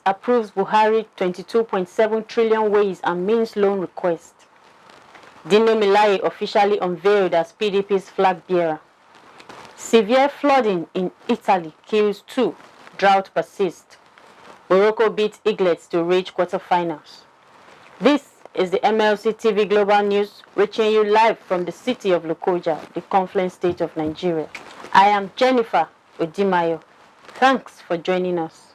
approves Buhari 22.7 trillion ways and means loan request. DINO MELEYE officially unveiled as PDP's flag bearer. Severe flooding in Italy kills 2. Drought persists. Morocco beats EAGLETS to reach quarterfinals. This is the MLC TV Global News, reaching you live from the city of Lokoja, the confluent state of Nigeria. I am Jennifer Odimayo. Thanks for joining us.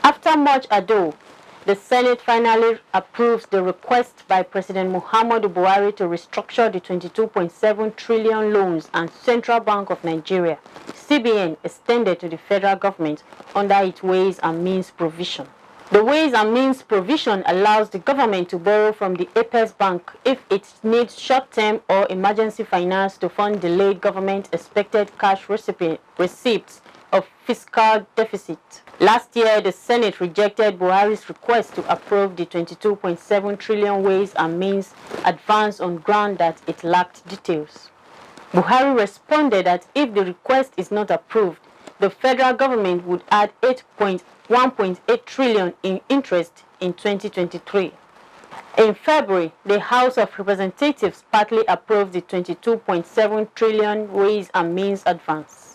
After much ado, the Senate finally approves the request by President Muhammadu Buhari to restructure the 22.7 trillion loans and Central Bank of Nigeria, CBN, extended to the federal government under its Ways and Means provision. The Ways and Means provision allows the government to borrow from the Apex Bank if it needs short-term or emergency finance to fund delayed government expected cash receipts of fiscal deficit. Last year, the Senate rejected Buhari's request to approve the 22.7 trillion Ways and Means advance on ground that it lacked details. Buhari responded that if the request is not approved, the federal government would add 1.8 trillion in interest in 2023. In February, the House of Representatives partly approved the 22.7 trillion Ways and Means advance.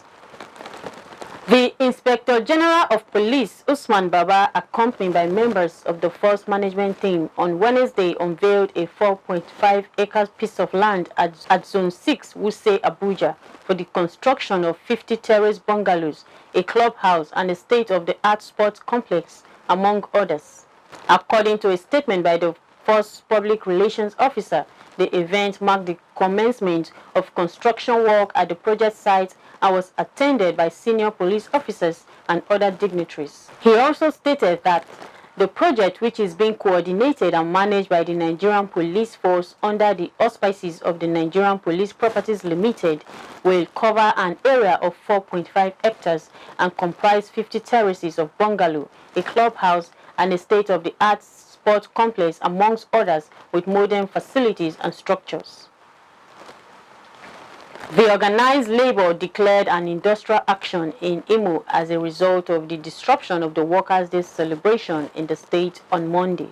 The Inspector General of Police, Usman Baba, accompanied by members of the Force Management Team, on Wednesday unveiled a 4.5 acres piece of land at Zone 6, Wuse, Abuja, for the construction of 50 terrace bungalows, a clubhouse, and a state-of-the-art sports complex, among others. According to a statement by the Force Public Relations Officer, the event marked the commencement of construction work at the project site and was attended by senior police officers and other dignitaries. He also stated that the project, which is being coordinated and managed by the Nigerian Police Force under the auspices of the Nigerian Police Properties Limited, will cover an area of 4.5 hectares and comprise 50 terraces of bungalow, a clubhouse, and a state-of-the-art sports complex, amongst others, with modern facilities and structures. The organized labor declared an industrial action in Imo as a result of the disruption of the Workers' Day celebration in the state on Monday.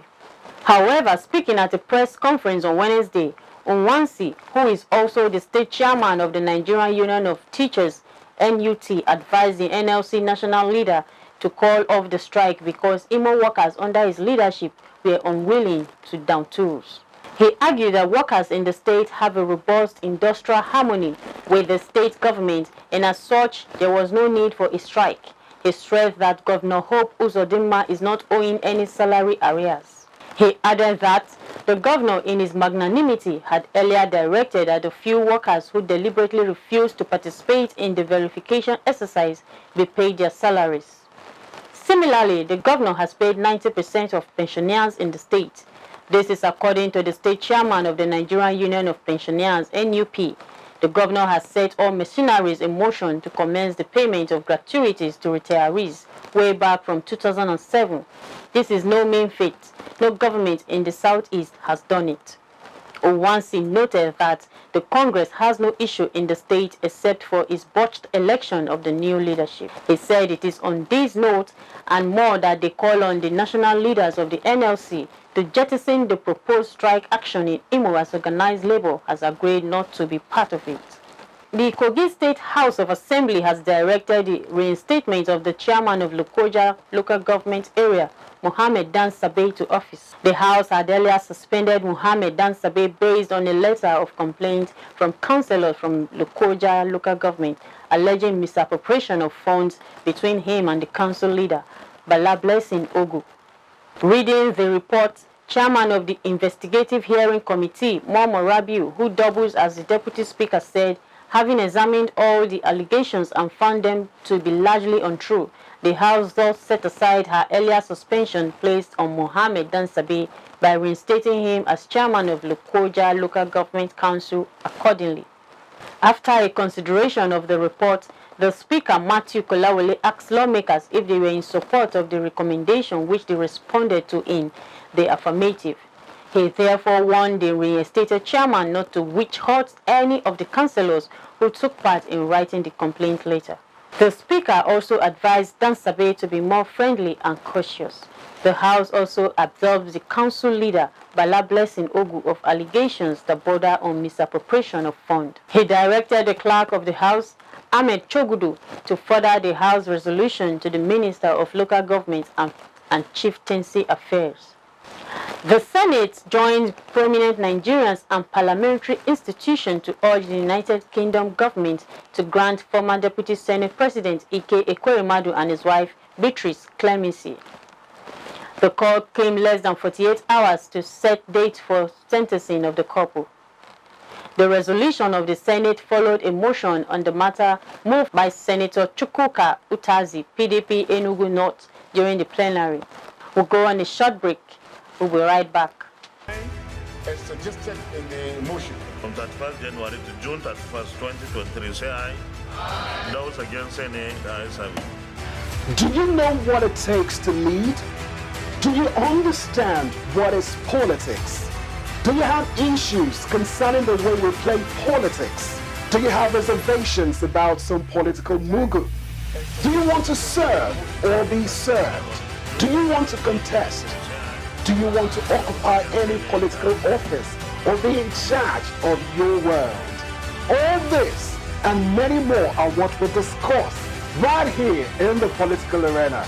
However, speaking at a press conference on Wednesday, Onwansi, who is also the state chairman of the Nigerian Union of Teachers, NUT, advised the NLC national leader to call off the strike because Imo workers under his leadership were unwilling to down tools. He argued that workers in the state have a robust industrial harmony with the state government, and as such, there was no need for a strike. He stressed that Governor Hope Uzodinma is not owing any salary arrears. He added that the governor, in his magnanimity, had earlier directed that the few workers who deliberately refused to participate in the verification exercise be paid their salaries. Similarly, the governor has paid 90% of pensioners in the state. This is according to the state chairman of the Nigerian Union of Pensioners, NUP. The governor has set all machineries in motion to commence the payment of gratuities to retirees way back from 2007. This is no mean feat. No government in the southeast has done it. Owansi noted that the Congress has no issue in the state except for its botched election of the new leadership. He said it is on this note and more that they call on the national leaders of the NLC to jettison the proposed strike action in Imo as organized labor has agreed not to be part of it. The Kogi State House of Assembly has directed the reinstatement of the chairman of Lokoja local government area, Mohammed Dan Sabeh, to office. The House had earlier suspended Mohammed Dan Sabeh based on a letter of complaint from councillors from Lokoja local government alleging misappropriation of funds between him and the council leader, Bala Blessing Ogu. Reading the report, Chairman of the Investigative Hearing Committee, Momo Rabiu, who doubles as the Deputy Speaker, said, having examined all the allegations and found them to be largely untrue, the House thus set aside her earlier suspension placed on Mohammed Dan Sabeh by reinstating him as Chairman of Lokoja Local Government Council accordingly. After a consideration of the report, the Speaker, Matthew Kolawole, asked lawmakers if they were in support of the recommendation, which they responded to in the affirmative. He therefore warned the reinstated chairman not to witch hunt any of the councillors who took part in writing the complaint letter. The Speaker also advised Dansabe to be more friendly and cautious. The House also absolved the council leader, Bala Blessing Ogu, of allegations that border on misappropriation of funds. He directed the clerk of the House, Ahmed Chogudu, to further the House resolution to the Minister of Local Government and Chieftaincy Affairs. The Senate joined prominent Nigerians and parliamentary institutions to urge the United Kingdom government to grant former Deputy Senate President Ike Ekweremadu and his wife Beatrice clemency. The court came less than 48 hours to set date for sentencing of the couple. The resolution of the Senate followed a motion on the matter moved by Senator Chukwuka Utazi, PDP Enugu North, during the plenary. We'll go on a short break. We'll be right back. As suggested in the motion. From 31st January to June 31st, 2023, say aye. Those against say nay, the ayes have it. Do you know what it takes to lead? Do you understand what is politics? Do you have issues concerning the way we play politics? Do you have reservations about some political mugu? Do you want to serve or be served? Do you want to contest? Do you want to occupy any political office or be in charge of your world? All this and many more are what we discuss right here in the political arena.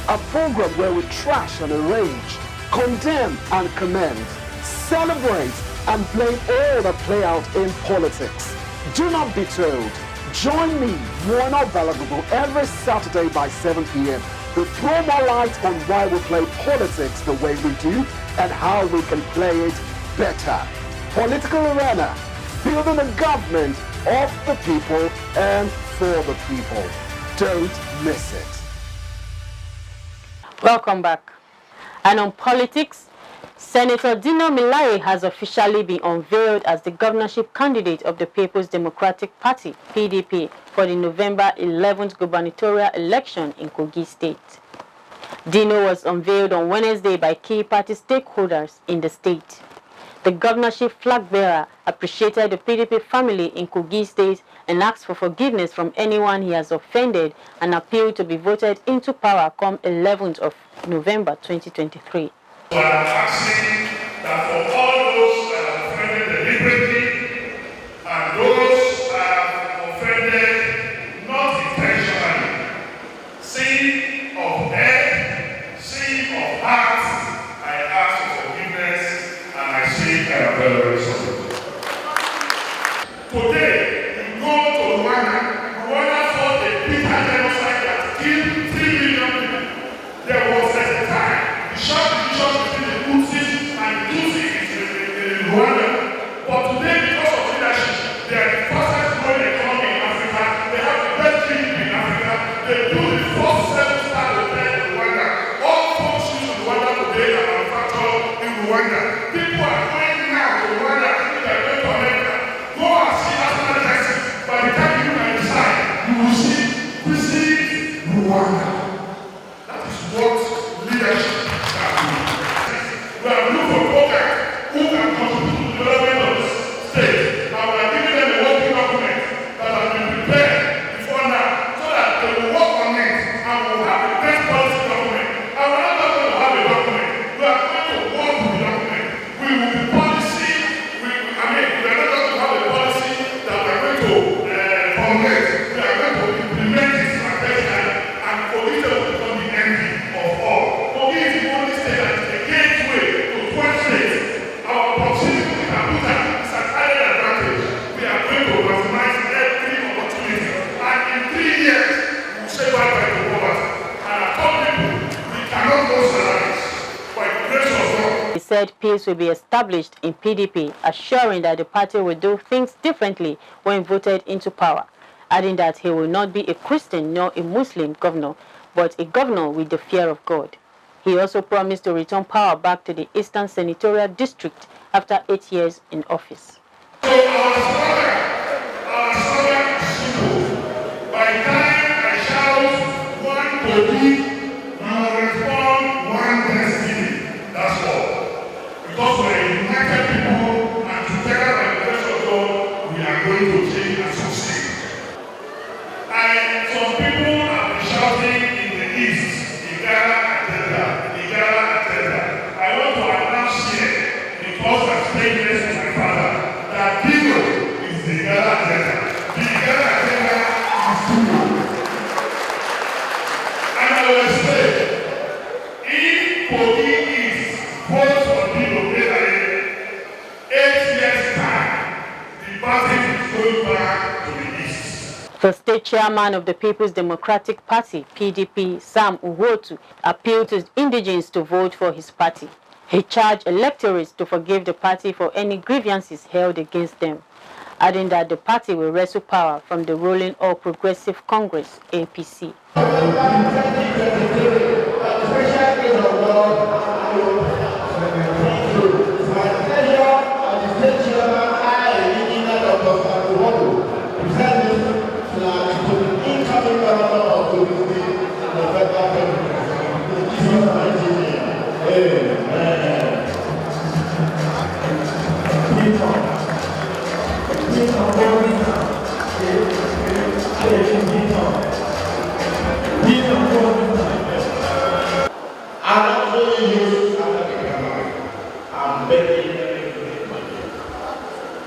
A program where we trash and rage, condemn and commend, celebrate and blame all that play out in politics. Do not be told. Join me, Warner Balagubo, every Saturday by 7 p.m. to throw more light on why we play politics the way we do and how we can play it better. Political Arena, building a government of the people and for the people. Don't miss it. Welcome back. And on politics, Senator DINO MELEYE has officially been unveiled as the governorship candidate of the People's Democratic Party, PDP, for the November 11th gubernatorial election in Kogi State. DINO was unveiled on Wednesday by key party stakeholders in the state. The governorship flag bearer appreciated the PDP family in Kogi State and asked for forgiveness from anyone he has offended and appealed to be voted into power come 11th of November 2023. So I'm asking that for all those that have offended deliberately and those that have offended not intentionally, sin of head, sin of heart, I ask for forgiveness and I say I am very sorry. Today, you go to Rwanda. Rwanda fought a bitter genocide that killed 3 million people. There was at the time the sharp division between the Tutsis and the Tutsis in Rwanda. But today, because of leadership, they are the fastest growing economy in Africa. They have the best GDP in Africa. They do the first 7-star hotel in Rwanda. All folks use Rwanda today are manufactured in Rwanda. People are going now to Rwanda. They are going to America. Go and see national taxes. By the time you can decide, you will see, visit Rwanda. That is what leadership can do. We are looking for programs who can contribute to the development of this state. And we are giving them a working document that has been prepared before now so that they will work on it and we will have a best policy document. And we are not just going to have a document. We are going to work with the document. We will be policy. We are not just going to have a policy that we are going to formulate. We are going to implement it strategically and Kogi will become the envy of all. Kogi is the only state that is a gateway to 12 states. Our proximity with Abuja is an added advantage. We are going to maximize every opportunity. And in 3 years, we will say bye-bye to poverty. And I told people, we cannot go salaries by the grace of God. He said peace will be established in PDP, assuring that the party will do things differently when voted into power, adding that he will not be a Christian nor a Muslim governor, but a governor with the fear of God. He also promised to return power back to the Eastern Senatorial District after 8 years in office. So our struggle is simple. By the time I shout one Kogi, you will respond one destiny. That's all. Because we are united people and together by the grace of God, we are going to change and succeed. Some people saying yes to my father that DINO is the Ghana agenda. The Ghana agenda is DINO. And I will explain. If Kogi is votes for DINO in 8 years' time, the party is going back to the east. The state chairman of the People's Democratic Party, PDP, Sam Uwotu, appealed to indigents to vote for his party. He charged electorates to forgive the party for any grievances held against them, adding that the party will wrestle power from the ruling All Progressive Congress, APC.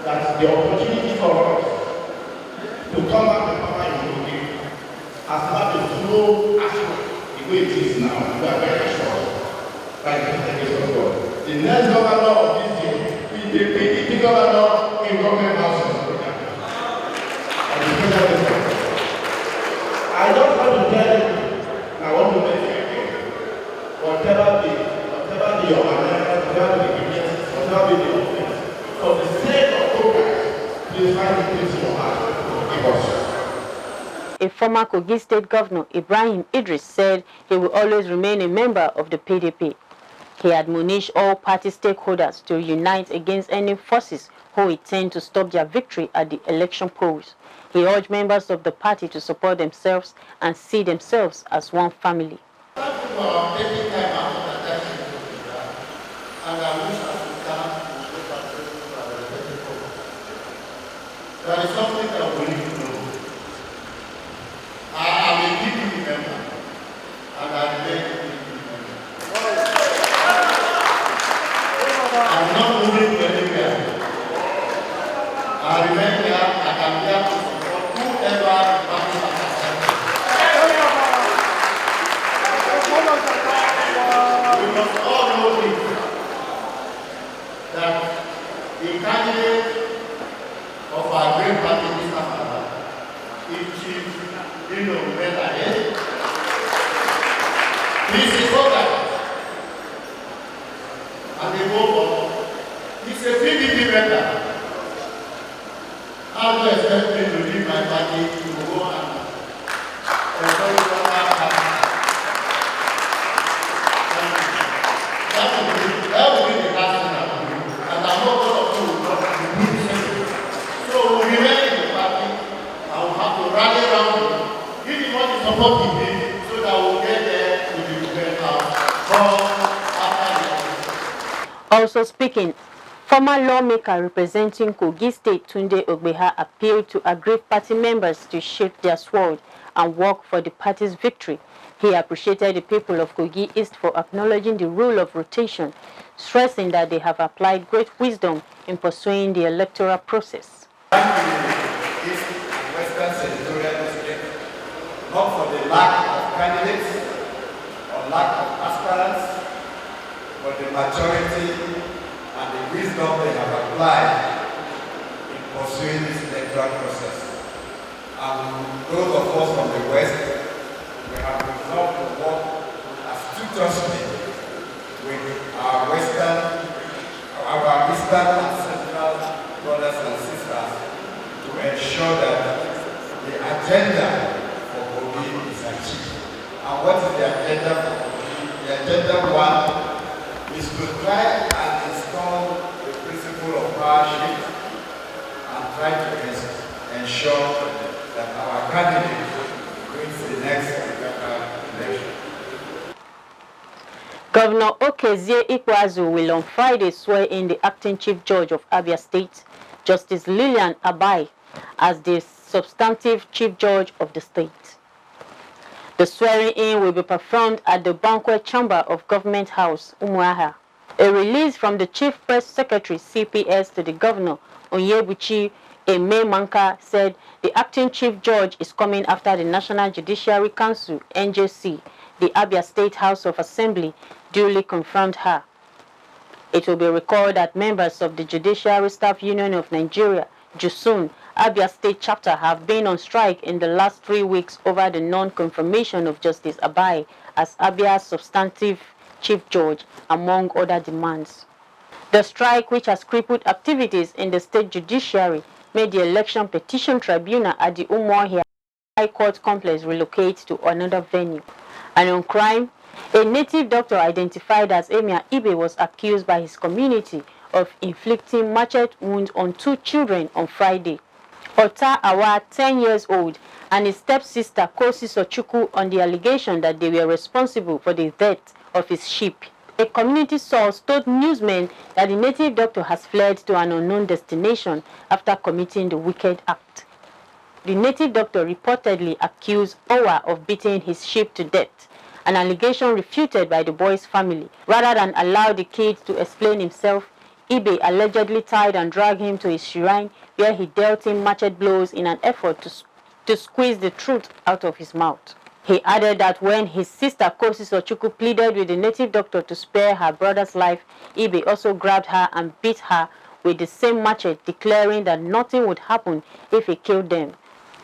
That the opportunity for us to come back to power in Kogi has had a slow action the way it is now. We are very sure by the grace of God. The next governor of this year is the PDP governor in government house in Africa. I just want to tell you, I want to make it clear. Whatever be your manner, whatever be the business, whatever be the offense, for the sake of please find the place in your heart to give us. A former Kogi State Governor, Ibrahim Idris, said he will always remain a member of the PDP. He admonished all party stakeholders to unite against any forces who intend to stop their victory at the election polls. He urged members of the party to support themselves and see themselves as one family. Thank you for taking time out of the election, and I wish us to come. There is something that we need to know. I am a PDP member, and I remain a PDP member. I am not moving to anywhere. I remain here, I am here to support whoever party has accepted. We must all know this, that the candidate of our great party, Mr. Father, is Chief MELEYE. He's a voter and a voter. He's a PDP member. How do you expect me to leave my party to go and enjoy other party? That will be the last thing I will do. And I'm not going to do it. So we remain in the party, and we have to rally around him, give him all the support he needs, so that we'll get there to the event after the Also speaking, former lawmaker representing Kogi State Tunde Ogbeha appealed to aggrieved party members to shift their sword and work for the party's victory. He appreciated the people of Kogi East for acknowledging the rule of rotation, stressing that they have applied great wisdom in pursuing the electoral process. East and Western Senatorial District, not for the lack of candidates or lack of aspirants, but the maturity and the wisdom they have applied in pursuing this electoral process. And those of us from the West, we have resolved to work assiduously with our Western and Central brothers and sisters to ensure that the agenda for Kogi is achieved. And what is the agenda for Kogi? The agenda one is to try and install the principle of power shift and try to ensure that our candidate wins the next election. Governor Okezie Ikwazu will on Friday swear in the acting Chief Judge of Abia State, Justice Lillian Abai, as the substantive Chief Judge of the state. The swearing in will be performed at the Banquet Chamber of Government House, Umuahia. A release from the Chief Press Secretary CPS to the Governor Onyebuchi Ememanka said the acting Chief Judge is coming after the National Judiciary Council NJC, the Abia State House of Assembly, duly confirmed her. It will be recalled that members of the Judiciary Staff Union of Nigeria, JUSUN, Abia State Chapter have been on strike in the last 3 weeks over the non-confirmation of Justice Abai as Abia's substantive Chief Judge, among other demands. The strike, which has crippled activities in the state judiciary, made the Election Petition Tribunal at the Umuahia High Court complex relocate to another venue. And on crime, a native doctor identified as Emir Ibe was accused by his community of inflicting machete wounds on 2 children on Friday. Ota Awa, 10 years old, and his stepsister Kosi Sochukwu on the allegation that they were responsible for the death of his sheep. A community source told newsmen that the native doctor has fled to an unknown destination after committing the wicked act. The native doctor reportedly accused Owa of beating his sheep to death, an allegation refuted by the boy's family. Rather than allow the kid to explain himself, Ibe allegedly tied and dragged him to his shrine, where he dealt him machete blows in an effort to squeeze the truth out of his mouth. He added that when his sister Kosi Sochukwu pleaded with the native doctor to spare her brother's life, Ibe also grabbed her and beat her with the same machete, declaring that nothing would happen if he killed them.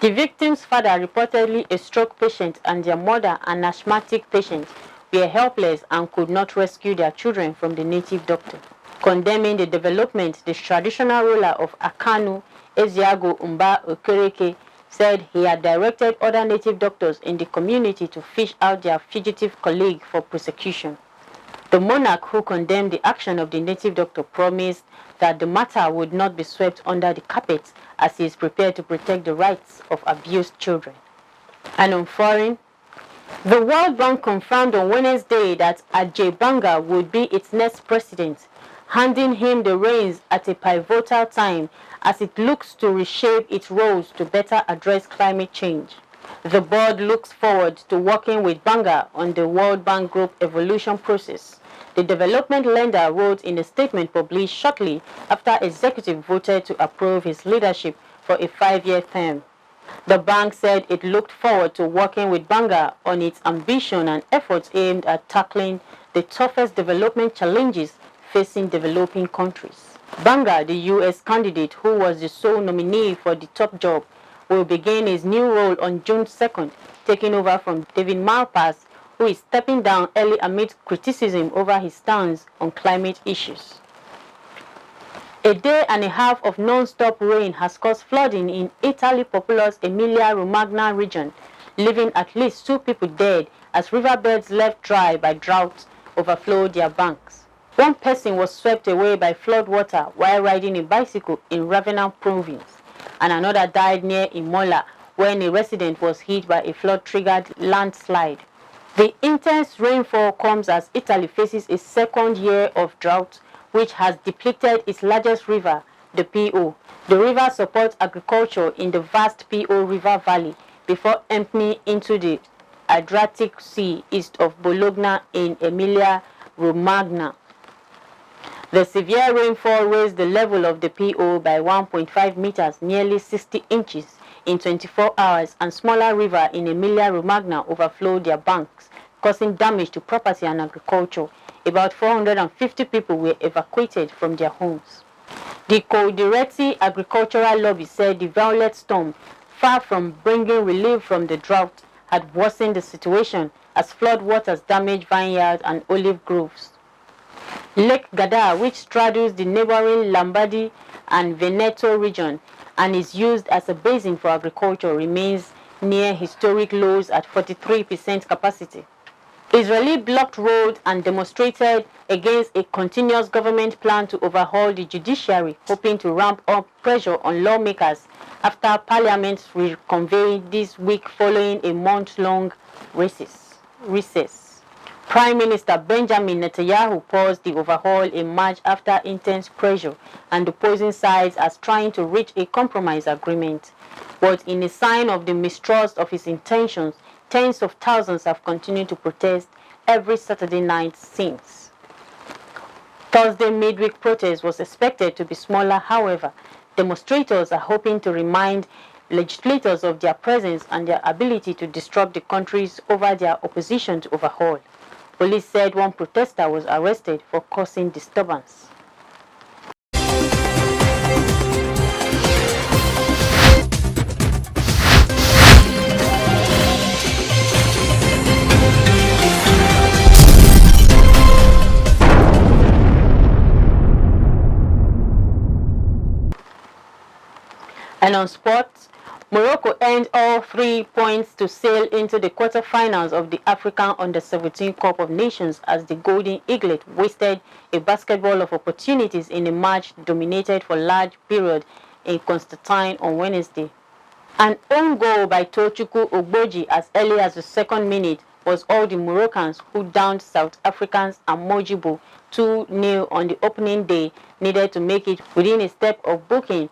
The victim's father, reportedly a stroke patient, and their mother, an asthmatic patient, were helpless and could not rescue their children from the native doctor. Condemning the development, the traditional ruler of Akanu, Eziago Umba Okereke, said he had directed other native doctors in the community to fish out their fugitive colleague for prosecution. The monarch, who condemned the action of the native doctor, promised that the matter would not be swept under the carpet as he is prepared to protect the rights of abused children. And on foreign, the World Bank confirmed on Wednesday that Ajay Banga would be its next president, handing him the reins at a pivotal time as it looks to reshape its roles to better address climate change. The board looks forward to working with Banga on the World Bank Group evolution process. The development lender wrote in a statement published shortly after executive voted to approve his leadership for a 5-year term. The bank said it looked forward to working with Banga on its ambition and efforts aimed at tackling the toughest development challenges facing developing countries. Banga, the U.S. candidate who was the sole nominee for the top job, will begin his new role on June 2nd, taking over from David Malpass, who is stepping down early amid criticism over his stance on climate issues. A day and a half of non-stop rain has caused flooding in Italy's populous Emilia-Romagna region, leaving at least 2 people dead as riverbeds left dry by drought overflowed their banks. 1 person was swept away by flood water while riding a bicycle in Ravenna province, and another died near Imola when a resident was hit by a flood-triggered landslide. The intense rainfall comes as Italy faces a 2nd year of drought, which has depleted its largest river, the Po. The river supports agriculture in the vast Po River Valley before emptying into the Adriatic Sea east of Bologna in Emilia-Romagna. The severe rainfall raised the level of the Po by 1.5 meters, nearly 60 inches, in 24 hours, and smaller rivers in Emilia-Romagna overflowed their banks, causing damage to property and agriculture. About 450 people were evacuated from their homes. The Coldiretti agricultural lobby said the violent storm, far from bringing relief from the drought, had worsened the situation as flood waters damaged vineyards and olive groves. Lake Garda, which straddles the neighboring Lombardy and Veneto region and is used as a basin for agriculture, remains near historic lows at 43% capacity. Israeli blocked roads and demonstrated against a continuous government plan to overhaul the judiciary, hoping to ramp up pressure on lawmakers after parliament reconvened this week following a month-long recess. Prime Minister Benjamin Netanyahu paused the overhaul in March after intense pressure and opposing sides as trying to reach a compromise agreement. But in a sign of the mistrust of his intentions, tens of thousands have continued to protest every Saturday night since. Thursday midweek protest was expected to be smaller. However, demonstrators are hoping to remind legislators of their presence and their ability to disrupt the countries over their opposition to overhaul. Police said one protester was arrested for causing disturbance. And on sports, Morocco earned all 3 points to sail into the quarterfinals of the African Under-17 Cup of Nations as the Golden Eaglet wasted a basketball of opportunities in a match dominated for large period in Constantine on Wednesday. An own goal by Tochukwu Ogboji as early as the 2nd minute was all the Moroccans who downed South Africans and Mojibo 2-0 on the opening day needed to make it within a step of booking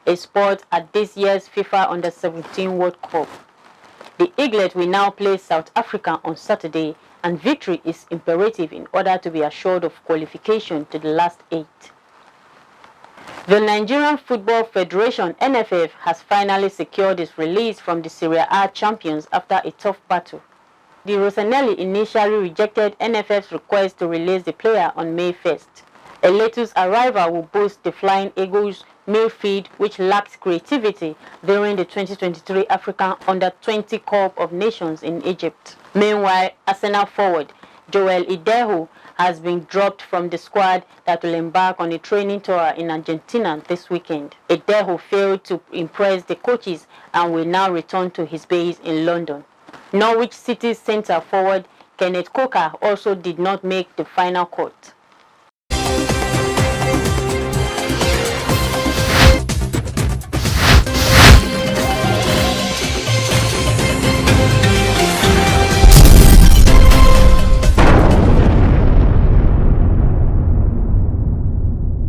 a spot at this year's FIFA Under-17 World Cup. The Eaglet will now play South Africa on Saturday, and victory is imperative in order to be assured of qualification to the last 8. The Nigerian Football Federation (NFF) has finally secured its release from the Serie A champions after a tough battle. The Rossoneri initially rejected NFF's request to release the player on May 1st. Eleto's arrival will boost the Flying Eagles' midfield, which lacked creativity during the 2023 African Under-20 Cup of Nations in Egypt. Meanwhile, Arsenal forward Joel Ideho has been dropped from the squad that will embark on a training tour in Argentina this weekend. Ideho failed to impress the coaches and will now return to his base in London. Norwich City's centre forward Kenneth Coker also did not make the final cut.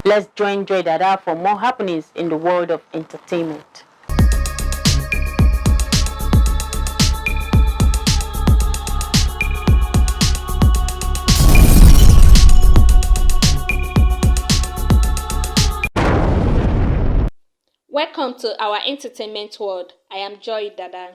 Let's join Joy Dada for more happenings in the world of entertainment. Welcome to our entertainment world. I am Joy Dada.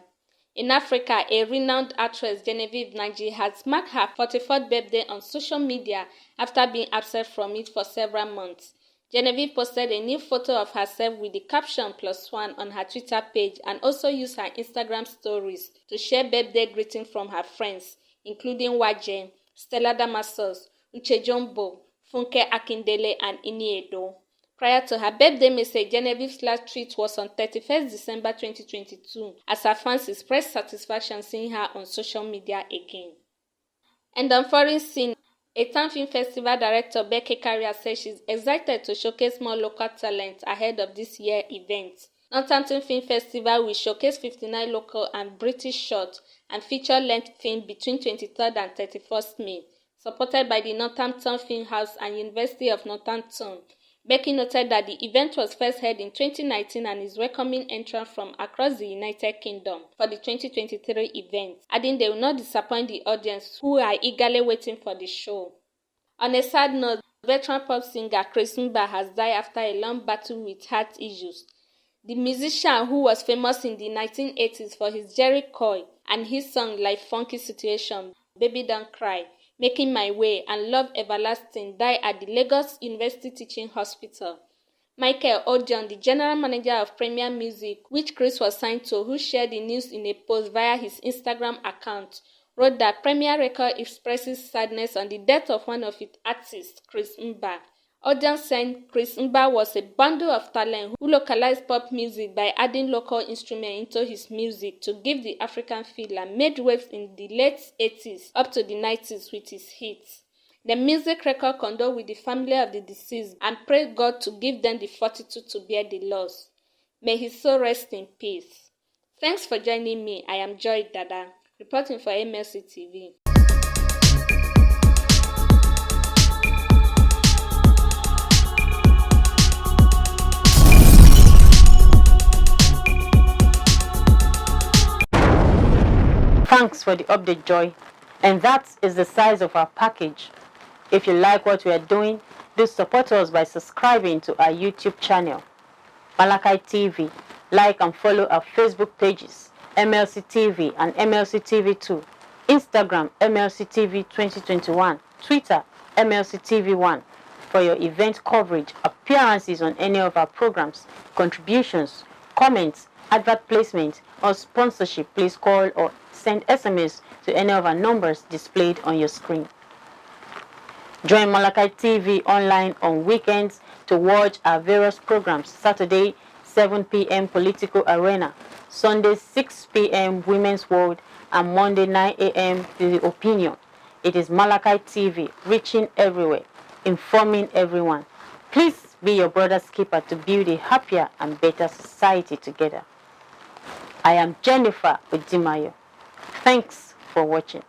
In Africa, a renowned actress, Genevieve Nnaji, has marked her 44th birthday on social media after being absent from it for several months. Genevieve posted a new photo of herself with the caption +1 on her Twitter page and also used her Instagram stories to share birthday greetings from her friends, including Waje, Stella Damasus, Uche Jombo, Funke Akindele, and Ini Edo. Prior to her birthday message, Genevieve's last tweet was on 31st December 2022, as her fans expressed satisfaction seeing her on social media again. And on foreign scene, a Town Film Festival director, Becky Carrier, says she's excited to showcase more local talent ahead of this year's event. Northampton Film Festival will showcase 59 local and British short and feature-length films between 23rd and 31st May, supported by the Northampton Film House and University of Northampton. Becky noted that the event was first held in 2019 and is welcoming entrants from across the United Kingdom for the 2023 event, adding they will not disappoint the audience who are eagerly waiting for the show. On a sad note, veteran pop singer Chris Mba has died after a long battle with heart issues. The musician, who was famous in the 1980s for his Jerry Coy and his song Life Funky Situation, Baby Don't Cry, Making My Way, and Love Everlasting, died at the Lagos University Teaching Hospital. Michael Odion, the general manager of Premier Music, which Chris was signed to, who shared the news in a post via his Instagram account, wrote that Premier Record expresses sadness on the death of one of its artists, Chris Mba. Odion said Chris Mba was a bundle of talent who localized pop music by adding local instruments into his music to give the African feel, and made waves in the late 80s up to the 90s with his hits. The music record condoled with the family of the deceased and prayed God to give them the fortitude to bear the loss. May his soul rest in peace. Thanks for joining me. I am Joy Dada, reporting for MLC TV. Thanks for the update, Joy. And that is the size of our package. If you like what we are doing, Do support us by subscribing to our YouTube channel, MLC TV. Like and follow our Facebook pages, MLC TV and MLC TV2, Instagram MLC TV 2021, Twitter MLC TV1. For your event coverage, appearances on any of our programs, contributions, comments, advert placement, or sponsorship, please call or send SMS to any of our numbers displayed on your screen. Join MLC TV online on weekends to watch our various programs. Saturday, 7 p.m. Political Arena, Sunday, 6 p.m. Women's World, and Monday, 9 a.m. The Opinion. It is MLC TV, reaching everywhere, informing everyone. Please be your brother's keeper to build a happier and better society together. I am Jennifer Odimayo. Thanks for watching.